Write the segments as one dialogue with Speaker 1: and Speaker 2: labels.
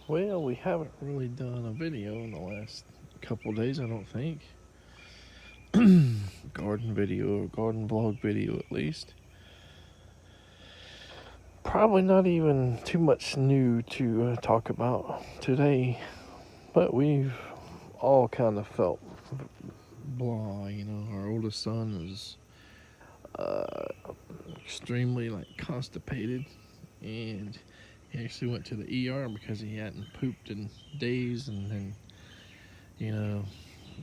Speaker 1: Well, we haven't really done a video in the last couple days, I don't think. Garden video or garden vlog video at least. Probably not even too much new to talk about today, but we've all kind of felt blah. Our oldest son is uh, extremely constipated, and he actually went to the ER because he hadn't pooped in days, and then you know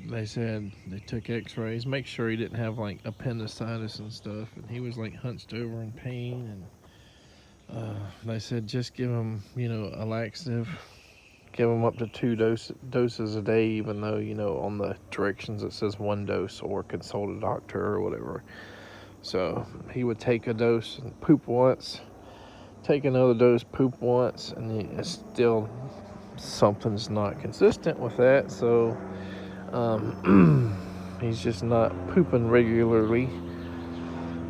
Speaker 1: they said they took x-rays, make sure he didn't have appendicitis and stuff, and he was hunched over in pain, and they said just give him a laxative, give him up to two doses a day, even though on the directions it says one dose or consult a doctor or whatever. So he would take a dose and poop once, take another dose, poop once, and it's still something's not consistent with that. So he's just not pooping regularly.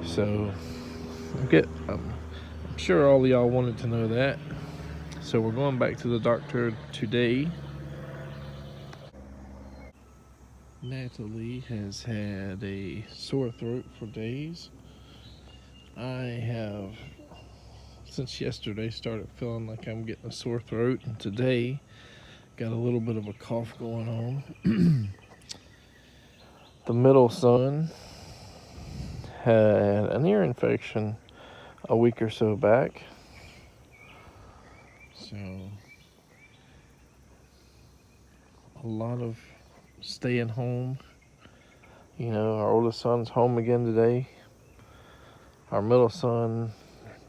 Speaker 1: So I'm sure all of y'all wanted to know that. So we're going back to the doctor today. Natalie has had a sore throat for days. I have, since yesterday, started feeling like I'm getting a sore throat, and today got a little bit of a cough going on. The middle son had an ear infection a week or so back. So a lot of staying home. Our oldest son's home again today. Our middle son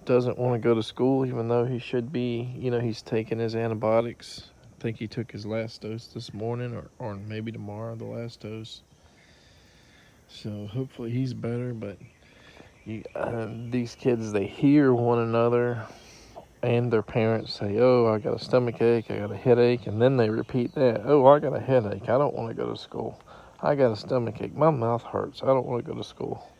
Speaker 1: doesn't want to go to school, even though he should be. He's taking his antibiotics. I think he took his last dose this morning, or maybe tomorrow, the last dose. So hopefully he's better, but these kids, they hear one another and their parents say, oh, I got a stomach ache, I got a headache, and then they repeat that. Oh, I got a headache, I don't want to go to school. I got a stomach ache, my mouth hurts, I don't want to go to school.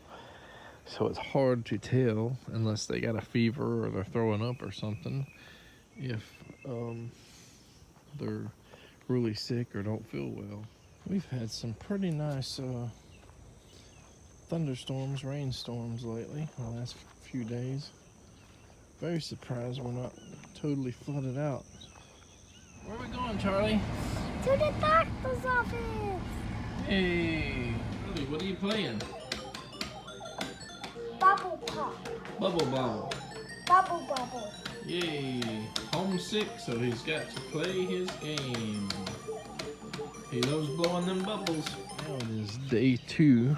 Speaker 1: So it's hard to tell, unless they got a fever or they're throwing up or something, if they're really sick or don't feel well. We've had some pretty nice thunderstorms, rainstorms lately, the last few days. Very surprised we're not totally flooded out. Where are we going, Charlie?
Speaker 2: To the doctor's office.
Speaker 1: Hey, Charlie, what are you playing?
Speaker 2: Bubble pop.
Speaker 1: Bubble bobble.
Speaker 2: Bubble bubble.
Speaker 1: Yay, homesick, so he's got to play his game. He loves blowing them bubbles. Now it is day 2.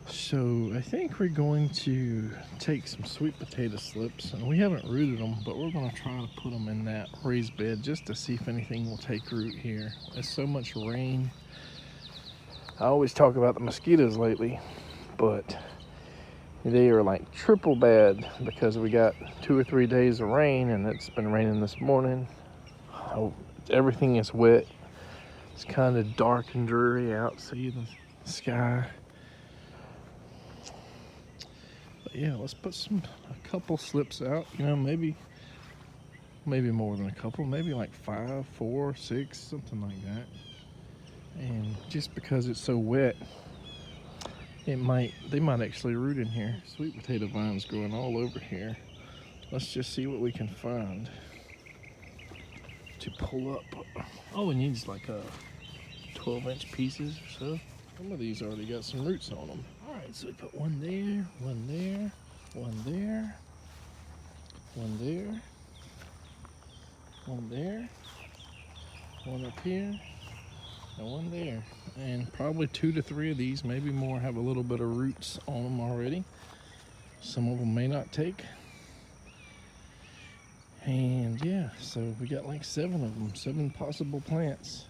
Speaker 1: So I think we're going to take some sweet potato slips, and we haven't rooted them, but we're going to try to put them in that raised bed just to see if anything will take root here. There's so much rain. I always talk about the mosquitoes lately, but they are like triple bad because we got 2 or 3 days of rain, and it's been raining this morning. Oh, everything is wet. It's kind of dark and dreary out. See the sky. But yeah, let's put a couple slips out. Maybe more than a couple. Maybe like 5, 4, 6, something like that. And just because it's so wet, they might actually root in here. Sweet potato vines growing all over here. Let's just see what we can find to pull up. Oh, it needs like 12-inch pieces or so. Some of these already got some roots on them. All right, so we put one there, one there, one there, one there, one there, one up here, and one there. And probably 2 to 3 of these, maybe more, have a little bit of roots on them already. Some of them may not take. And yeah, so we got like 7 of them, 7 possible plants.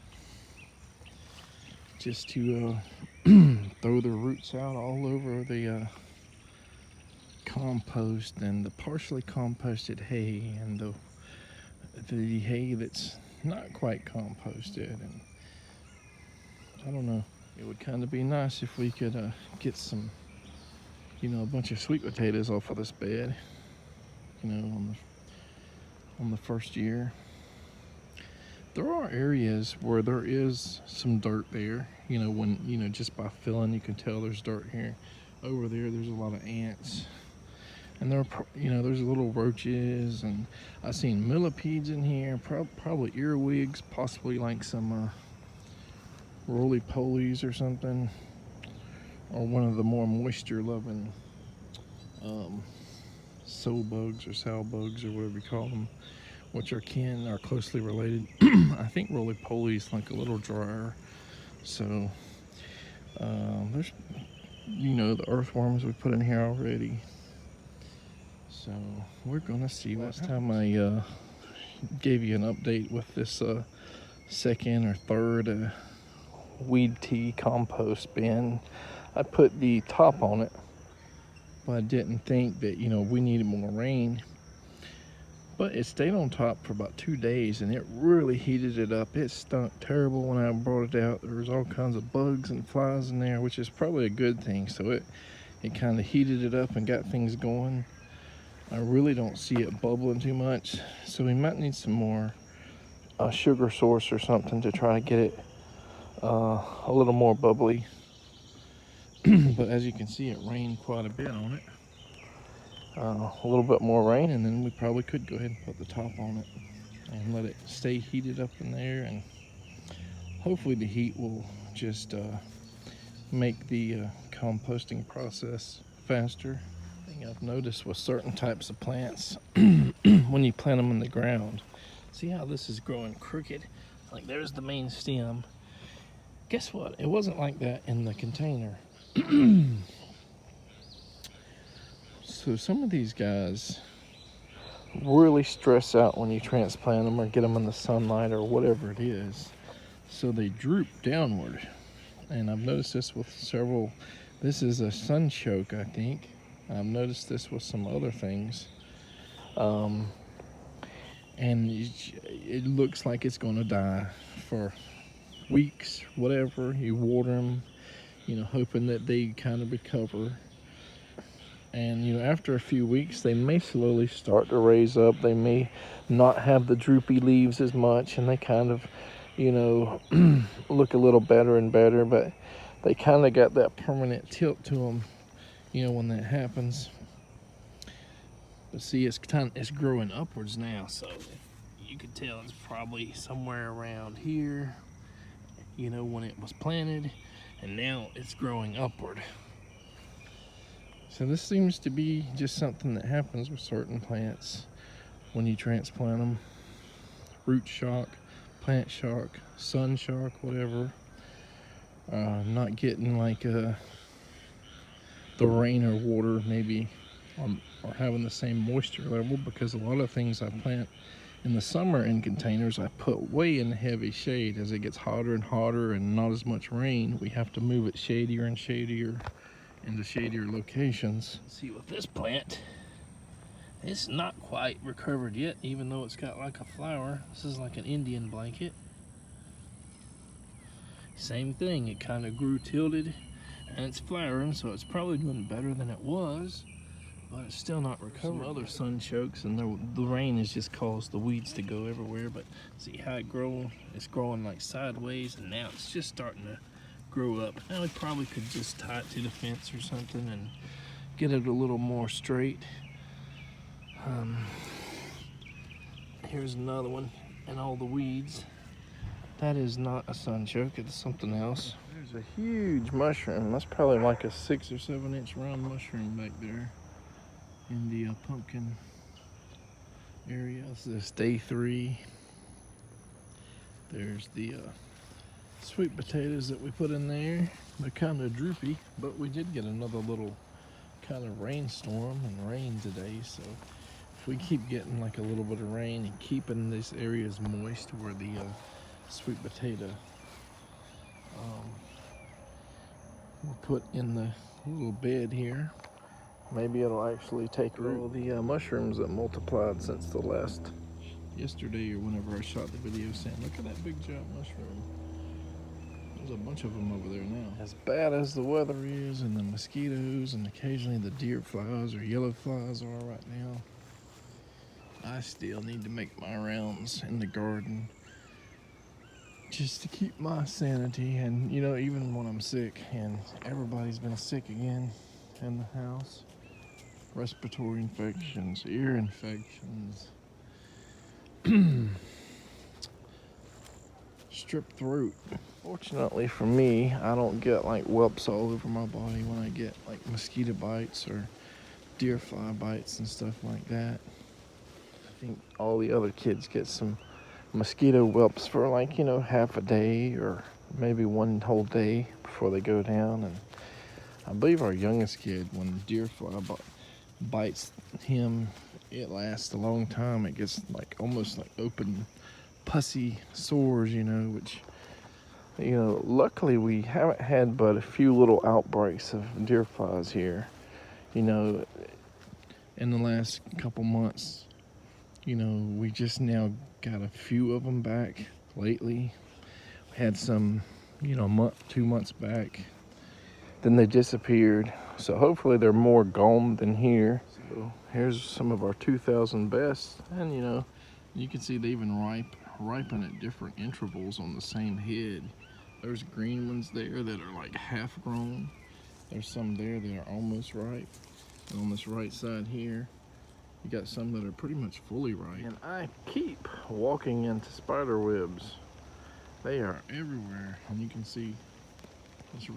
Speaker 1: Just to throw the roots out all over the compost and the partially composted hay and the hay that's not quite composted. And I don't know, it would kind of be nice if we could get some, a bunch of sweet potatoes off of this bed, on on the first year. There are areas where there is some dirt there, you know, when, you know, just by feeling you can tell there's dirt here. Over there, there's a lot of ants, and there are, you know, there's little roaches, and I've seen millipedes in here, probably earwigs, possibly like some roly-polies or something, or one of the more moisture-loving soul bugs or sow bugs or whatever you call them, which are closely related. I think roly-poly is like a little drier. So there's, you know, the earthworms we put in here already. So we're gonna see. Last time I gave you an update with this second or third weed tea compost bin, I put the top on it, but I didn't think that, you know, we needed more rain. But it stayed on top for about 2 days, and it really heated it up. It stunk terrible when I brought it out. There was all kinds of bugs and flies in there, which is probably a good thing. So it kind of heated it up and got things going. I really don't see it bubbling too much, so we might need some more sugar source or something to try to get it a little more bubbly. But as you can see, it rained quite a bit on it. A little bit more rain, and then we probably could go ahead and put the top on it and let it stay heated up in there, and hopefully the heat will just make the composting process faster. Thing I've noticed with certain types of plants, when you plant them in the ground, see how this is growing crooked? Like there's the main stem. Guess what? It wasn't like that in the container. So some of these guys really stress out when you transplant them or get them in the sunlight or whatever it is. So they droop downward. And I've noticed this with several. This is a sunchoke, I think. I've noticed this with some other things. And it looks like it's going to die for weeks, whatever. You water them, you know, hoping that they kind of recover. And, you know, after a few weeks, they may slowly start to raise up. They may not have the droopy leaves as much, and they kind of, you know, look a little better and better, but they kind of got that permanent tilt to them, you know, when that happens. But see, it's growing upwards now, so you can tell it's probably somewhere around here, you know, when it was planted, and now it's growing upward. So this seems to be just something that happens with certain plants when you transplant them. Root shock, plant shock, sun shock, whatever. Not getting like the rain or water maybe, or having the same moisture level, because a lot of things I plant in the summer in containers I put way in the heavy shade. As it gets hotter and hotter and not as much rain, we have to move it shadier and shadier into shadier locations. See, with this plant, it's not quite recovered yet, even though it's got like a flower. This is like an Indian blanket. Same thing, it kind of grew tilted, and it's flowering, so it's probably doing better than it was, but it's still not recovered. Some other sun chokes, and the rain has just caused the weeds to go everywhere. But see how it grows? It's growing like sideways, and now it's just starting to grow up. Now we probably could just tie it to the fence or something and get it a little more straight. Here's another one, and all the weeds. That is not a sunchoke, it's something else. There's a huge mushroom. That's probably like a 6 or 7 inch round mushroom back there in the pumpkin area. This is day 3. There's the sweet potatoes that we put in there. They're kind of droopy, but we did get another little kind of rainstorm and rain today, so if we keep getting like a little bit of rain and keeping these areas moist where the sweet potato we'll put in the little bed here, maybe it'll actually take all the mushrooms that multiplied since the last yesterday or whenever I shot the video, saying look at that big giant mushroom. There's a bunch of them over there now. As bad as the weather is, and the mosquitoes and occasionally the deer flies or yellow flies are right now, I still need to make my rounds in the garden just to keep my sanity. And you know, even when I'm sick, and everybody's been sick again in the house, respiratory infections, ear infections, strep throat. Fortunately for me, I don't get like whelps all over my body when I get like mosquito bites or deer fly bites and stuff like that. I think all the other kids get some mosquito whelps for like, you know, half a day or maybe one whole day before they go down. And I believe our youngest kid, when deer fly bites him, it lasts a long time. It gets like almost like open pussy sores, you know, which, you know, luckily we haven't had but a few little outbreaks of deer flies here, you know, in the last couple months. You know, we just now got a few of them back lately. We had some, you know, a month, 2 months back. Then they disappeared. So hopefully they're more gone than here. So here's some of our 2000 best. And you know, you can see they even ripen at different intervals on the same head. There's green ones there that are like half grown. There's some there that are almost ripe. And on this right side here, you got some that are pretty much fully ripe. And I keep walking into spider webs. They are everywhere. And you can see this,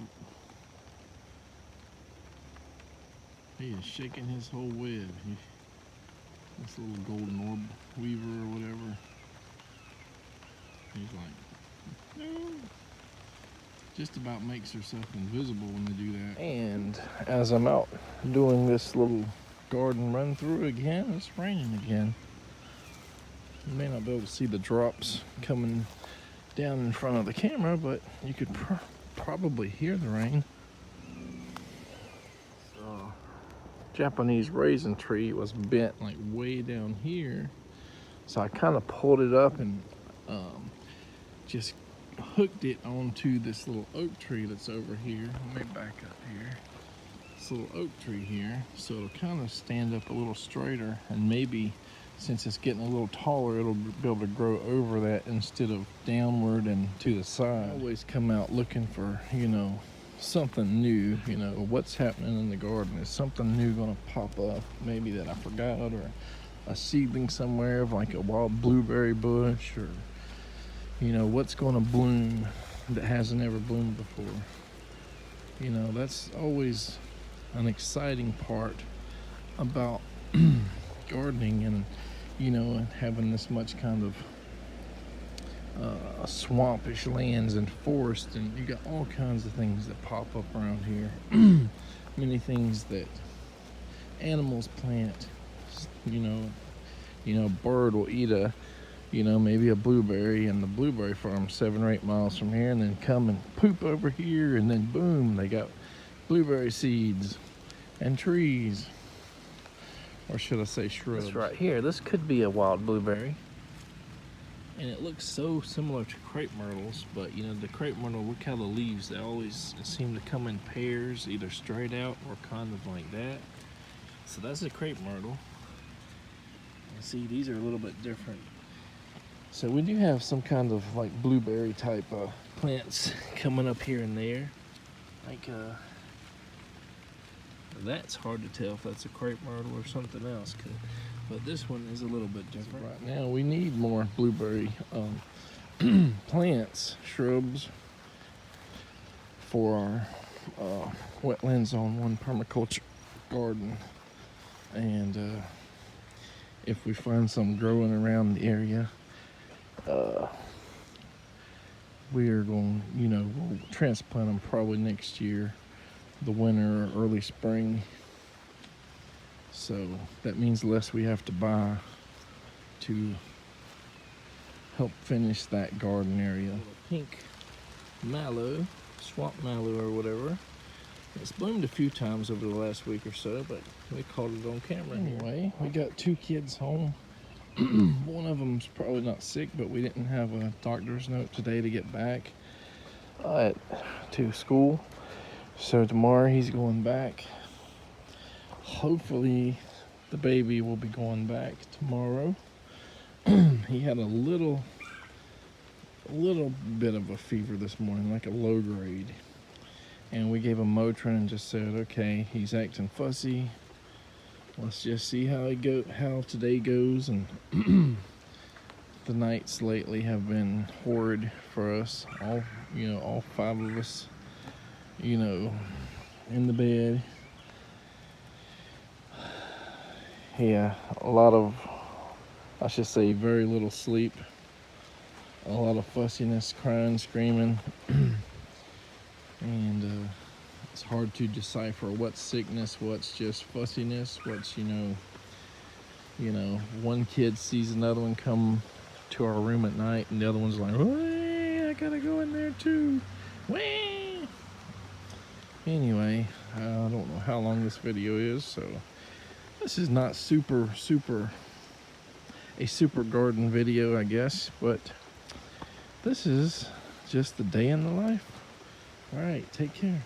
Speaker 1: he is shaking his whole web. This little golden orb weaver or whatever. He's like, no. Just about makes herself invisible when they do that. And as I'm out doing this little garden run through again, it's raining again. You may not be able to see the drops coming down in front of the camera, but you could probably hear the rain. So, Japanese raisin tree was bent like way down here, so I kind of pulled it up and just hooked it onto this little oak tree that's over here. Let me back up here. This little oak tree here, so it'll kind of stand up a little straighter, and maybe since it's getting a little taller, it'll be able to grow over that instead of downward and to the side. I always come out looking for, you know, something new. You know, what's happening in the garden? Is something new gonna pop up? Maybe that I forgot, or a seedling somewhere of like a wild blueberry bush, or you know, what's gonna bloom that hasn't ever bloomed before. You know, that's always an exciting part about gardening, and you know, having this much kind of swampish lands and forest, and you got all kinds of things that pop up around here. Many things that animals plant. You know, a bird will eat maybe a blueberry in the blueberry farm 7 or 8 miles from here, and then come and poop over here, and then boom, they got blueberry seeds and trees. Or should I say shrubs? This right here, this could be a wild blueberry. And it looks so similar to crepe myrtles, but you know, the crepe myrtle, look how the leaves, they always seem to come in pairs, either straight out or kind of like that. So that's a crepe myrtle. And see, these are a little bit different. So we do have some kind of like blueberry type plants coming up here and there. Like that's hard to tell if that's a crepe myrtle or something else, but this one is a little bit different. Right now we need more blueberry plants, shrubs for our wetlands on one permaculture garden. And if we find some growing around the area, we are going, you know, we'll transplant them probably next year, the winter or early spring. So that means less we have to buy to help finish that garden area. Pink mallow, swamp mallow or whatever. It's bloomed a few times over the last week or so, but we caught it on camera. Anyway, we got 2 kids home. One of them's probably not sick, but we didn't have a doctor's note today to get back to school. So tomorrow he's going back. Hopefully The baby will be going back tomorrow. He had a little bit of a fever this morning, like a low grade. And we gave him Motrin and just said, okay, he's acting fussy. Let's just see how today goes. And the nights lately have been horrid for us. All 5 of us, in the bed. Yeah, I should say very little sleep. A lot of fussiness, crying, screaming. And it's hard to decipher what's sickness, what's just fussiness, what's, one kid sees another one come to our room at night and the other one's like, "Wait, I gotta go in there too. Wait." Anyway, I don't know how long this video is, so this is not a super garden video, I guess, but this is just the day in the life. All right, take care.